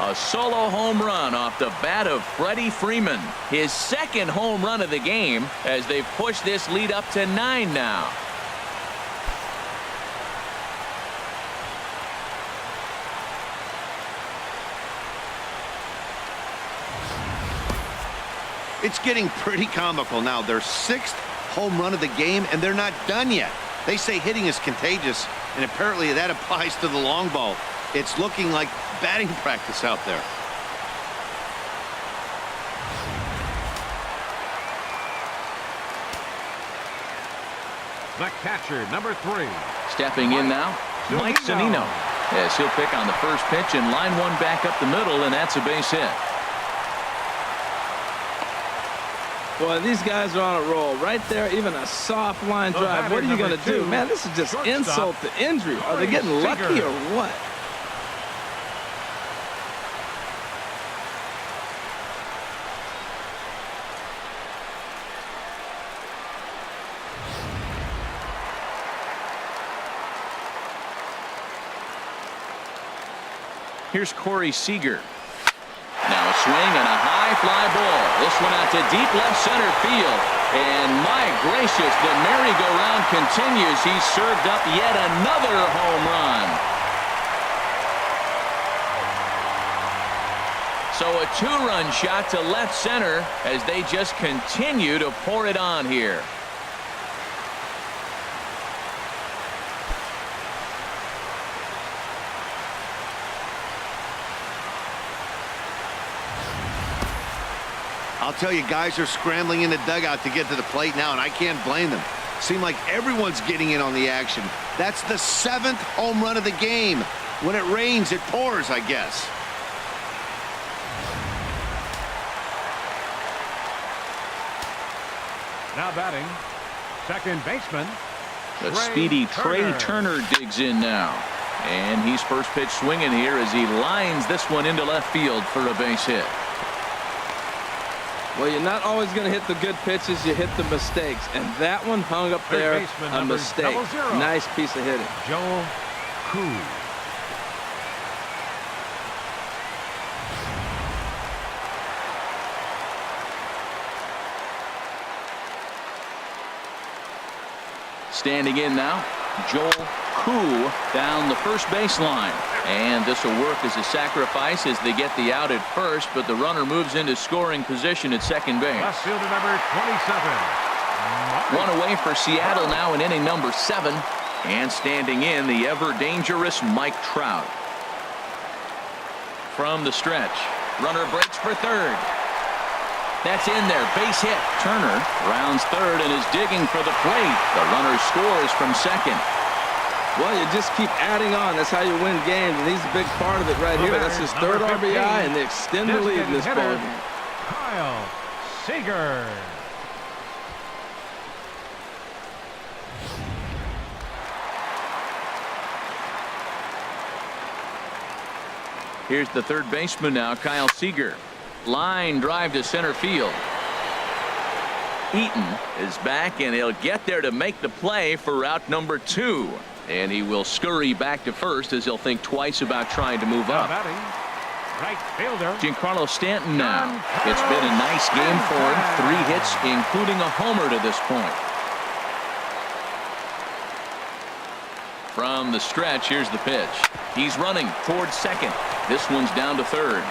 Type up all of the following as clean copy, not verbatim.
A solo home run off the bat of Freddie Freeman. His second home run of the game as they've pushed this lead up to 9 now. It's getting pretty comical now. Their 6th home run of the game, and they're not done yet. They say hitting is contagious, and apparently that applies to the long ball. It's looking like batting practice out there. The catcher, number 3. Stepping in now, Mike Zunino. Yes, he'll pick on the first pitch and line one back up the middle, and that's a base hit. Boy, these guys are on a roll. Right there, even a soft line drive. What are you going to do? Man, this is just insult to injury. Are they getting lucky or what? Here's Corey Seager. Now a swing and a high fly ball. This one out to deep left center field. And my gracious, the merry-go-round continues. He's served up yet another home run. So a 2-run shot to left center as they just continue to pour it on here. I'll tell you, guys are scrambling in the dugout to get to the plate now, and I can't blame them. Seems like everyone's getting in on the action. That's the 7th home run of the game. When it rains, it pours, I guess. Now batting, second baseman. The speedy Trey Turner digs in now. And he's first pitch swinging here as he lines this one into left field for a base hit. Well, you're not always going to hit the good pitches. You hit the mistakes. And that one hung up there, a mistake. Nice piece of hitting. Joel Koo. Standing in now, Joel Koo down the first baseline. And this will work as a sacrifice as they get the out at first, but the runner moves into scoring position at second base. Left fielder number 27. One away for Seattle now in inning number 7. And standing in, the ever-dangerous Mike Trout. From the stretch, runner breaks for third. That's in there, base hit. Turner rounds third and is digging for the plate. The runner scores from second. Well, you just keep adding on. That's how you win games, and he's a big part of it right here. That's his 3rd RBI, and they extend the lead in this ball game. Kyle Seager. Here's the third baseman now, Kyle Seager. Line drive to center field. Eaton is back, and he'll get there to make the play for route number 2. And he will scurry back to first as he'll think twice about trying to move up. Right fielder Giancarlo Stanton now. It's been a nice game for him. 3 hits, including a homer to this point. From the stretch, here's the pitch. He's running towards second. This one's down to third.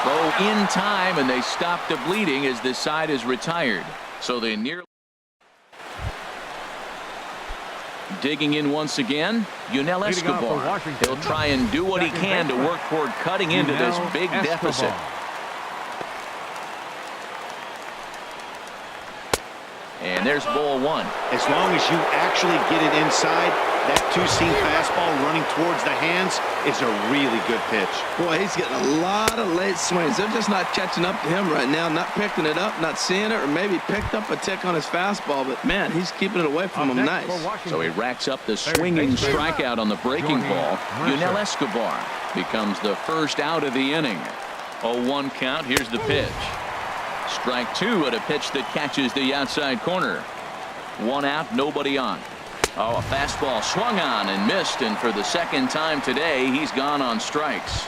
Throw in time, and they stop the bleeding as this side is retired. So they nearly. Digging in once again, Yunel Escobar. He'll try and do what he can to work toward cutting into this big deficit. And there's ball 1. As long as you actually get it inside, that 2-seam fastball running towards the hands is a really good pitch. Boy, he's getting a lot of late swings. They're just not catching up to him right now, not picking it up, not seeing it, or maybe picked up a tick on his fastball. But, man, he's keeping it away from him nice. So he racks up the swinging strikeout on the breaking ball. Yunel Escobar becomes the first out of the inning. 0-1 count. Here's the pitch. Strike 2 at a pitch that catches the outside corner. 1 out, nobody on. Oh, a fastball swung on and missed, and for the second time today, he's gone on strikes.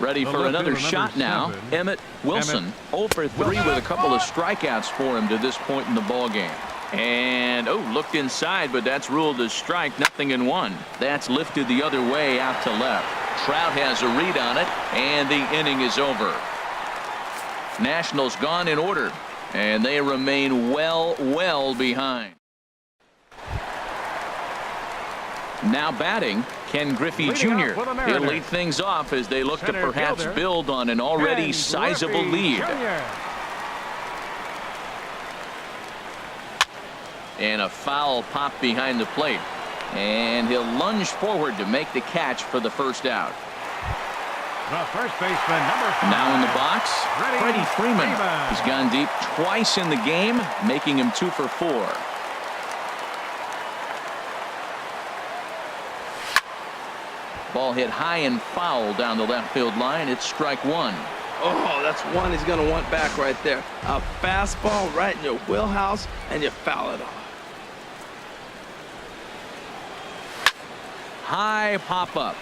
Ready for another shot now. Emmett Wilson, 0 for 3 with a couple of strikeouts for him to this point in the ball game. And looked inside, but that's ruled a strike. 0-1. That's lifted the other way out to left. Trout has a read on it, and the inning is over. Nationals gone in order, and they remain well behind. Now batting, Ken Griffey Jr. He'll lead things off as they look to perhaps build on an already sizable lead. And a foul pop behind the plate. And he'll lunge forward to make the catch for the first out. The first baseman, number 5. Now in the box, Freddie Freeman. He's gone deep twice in the game, making him 2 for 4. Ball hit high and foul down the left field line. It's strike 1. Oh, that's one he's going to want back right there. A fastball right in your wheelhouse, and you foul it off. High pop up.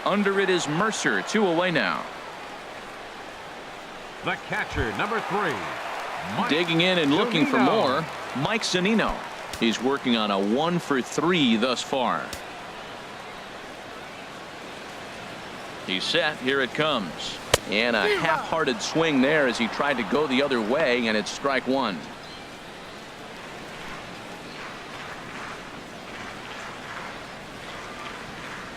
Under it is Mercer. 2 away now. The catcher, number 3. Digging in and looking for more, Mike Zunino. He's working on a 1 for 3 thus far. He's set. Here it comes. And a half-hearted swing there as he tried to go the other way, and it's strike 1.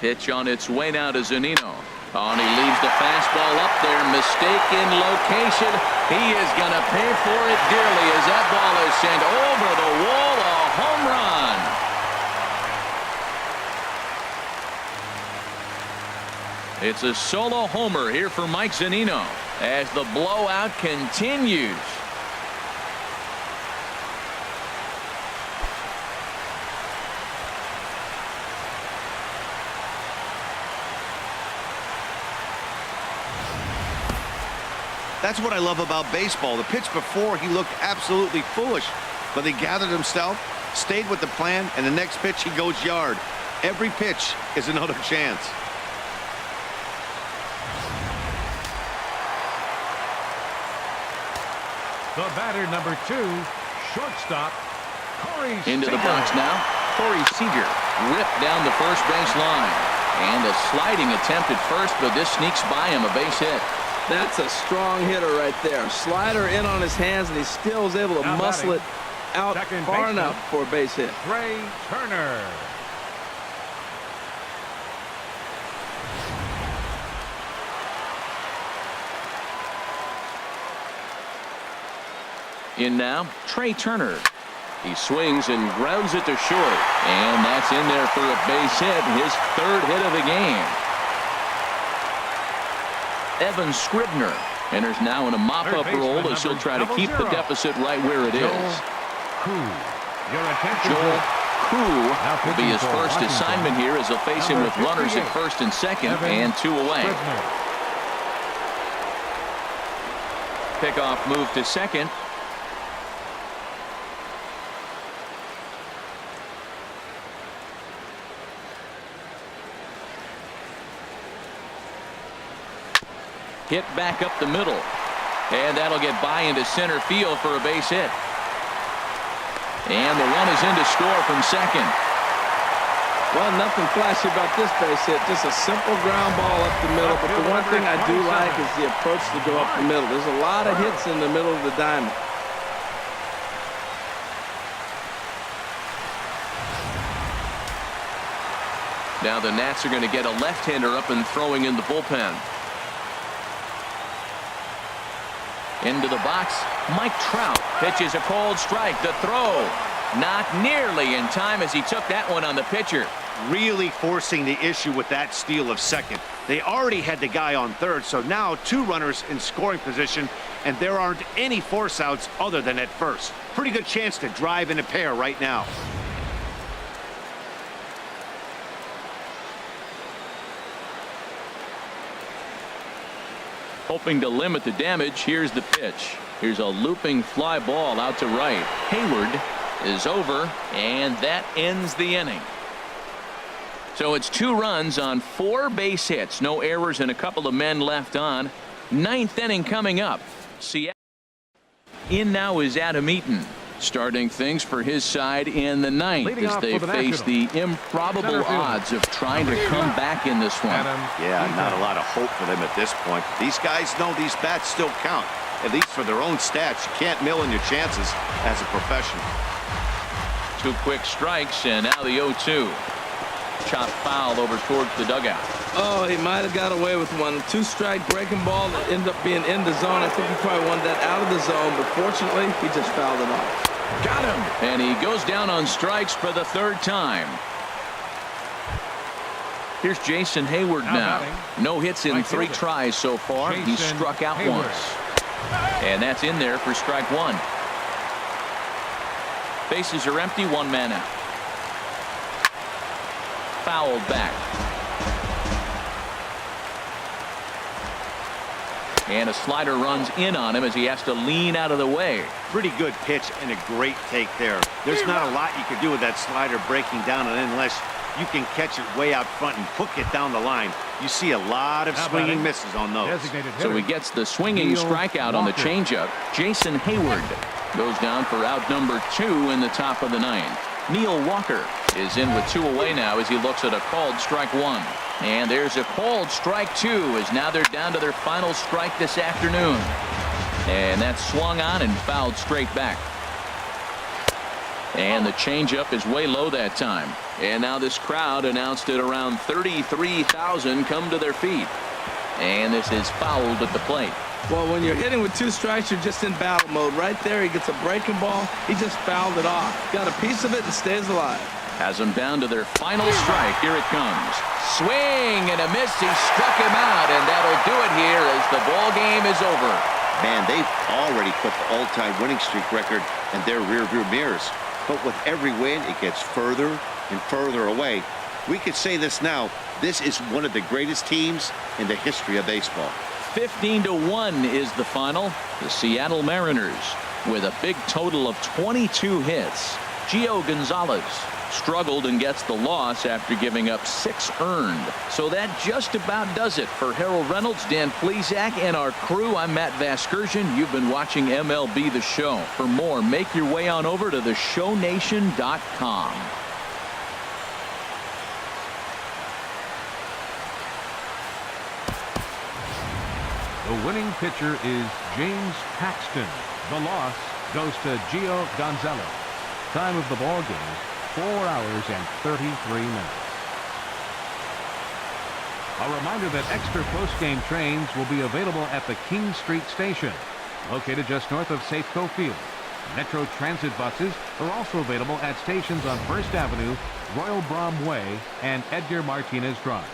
Pitch on its way now to Zunino. Oh, and he leaves the fastball up there. Mistaken location. He is going to pay for it dearly as that ball is sent over the wall. A home run. It's a solo homer here for Mike Zunino as the blowout continues. That's what I love about baseball. The pitch before, he looked absolutely foolish, but he gathered himself, stayed with the plan, and the next pitch he goes yard. Every pitch is another chance. The batter, number 2, shortstop, Corey Into the Seager. box now. Corey Seager ripped down the first base line. And a sliding attempt at first, but this sneaks by him, a base hit. That's a strong hitter right there. Slider in on his hands, and he still is able to Now muscle it out second far baseman, enough for a base hit. Trey Turner. In now, Trey Turner. He swings and grounds it to short. And that's in there for a base hit, his 3rd hit of the game. Evan Scribner enters now in a mop-up role as he'll try to keep the deficit right where it is. Joel Koo will be his first assignment here as he'll face him with runners at first and second and 2 away. Pickoff move to second. Hit back up the middle. And that'll get by into center field for a base hit. And the run is in to score from second. Well, nothing flashy about this base hit. Just a simple ground ball up the middle. But the one thing I do like is the approach to go up the middle. There's a lot of hits in the middle of the diamond. Now the Nats are going to get a left-hander up and throwing in the bullpen. Into the box, Mike Trout pitches a cold strike. The throw not nearly in time as he took that one on the pitcher. Really forcing the issue with that steal of second. They already had the guy on third, so now 2 runners in scoring position, and there aren't any force outs other than at first. Pretty good chance to drive in a pair right now. Hoping to limit the damage, here's the pitch. Here's a looping fly ball out to right. Hayward is over, and that ends the inning. So it's 2 runs on 4 base hits. No errors and a couple of men left on. 9th inning coming up. Seattle. In now is Adam Eaton, starting things for his side in the 9th Leading as off they for the face the Nationals. improbable Center fielder. odds of trying to come back in this one. Yeah, not a lot of hope for them at this point. These guys know these bats still count, at least for their own stats. You can't mill in your chances as a professional. 2 quick strikes, and now the 0-2. Chop foul over towards the dugout. Oh, he might have got away with one. 2-strike breaking ball that ended up being in the zone. I think he probably wanted that out of the zone, but fortunately, he just fouled it off. Got him. And he goes down on strikes for the 3rd time. Here's Jason Hayward now. No hits in 3 tries so far. He struck out once. And that's in there for strike 1. Bases are empty, 1 man out. Fouled back. And a slider runs in on him as he has to lean out of the way. Pretty good pitch and a great take there. There's not a lot you can do with that slider breaking down, and unless you can catch it way out front and hook it down the line. You see a lot of swinging misses on those. So he gets the swinging strikeout on the changeup. Jason Hayward goes down for out number 2 in the top of the 9th. Neil Walker is in with 2 away now as he looks at a called strike 1. And there's a called strike 2 as now they're down to their final strike this afternoon. And that's swung on and fouled straight back. And the changeup is way low that time. And now this crowd announced at around 33,000 come to their feet. And this is fouled at the plate. Well, when you're hitting with 2 strikes, you're just in battle mode. Right there, he gets a breaking ball. He just fouled it off. Got a piece of it and stays alive. Has them down to their final strike. Here it comes. Swing and a miss. He struck him out, and that'll do it here as the ball game is over. Man, they've already put the all-time winning streak record in their rearview mirrors. But with every win, it gets further and further away. We could say this now. This is one of the greatest teams in the history of baseball. 15-1 is the final. The Seattle Mariners with a big total of 22 hits. Gio Gonzalez struggled and gets the loss after giving up 6 earned. So that just about does it for Harold Reynolds, Dan Plesac, and our crew. I'm Matt Vasgersian. You've been watching MLB The Show. For more, make your way on over to theshownation.com. The winning pitcher is James Paxton. The loss goes to Gio Gonzalez. Time of the ball game, 4 hours and 33 minutes. A reminder that extra post-game trains will be available at the King Street Station, located just north of Safeco Field. Metro Transit buses are also available at stations on First Avenue, Royal Brom Way, and Edgar Martinez Drive.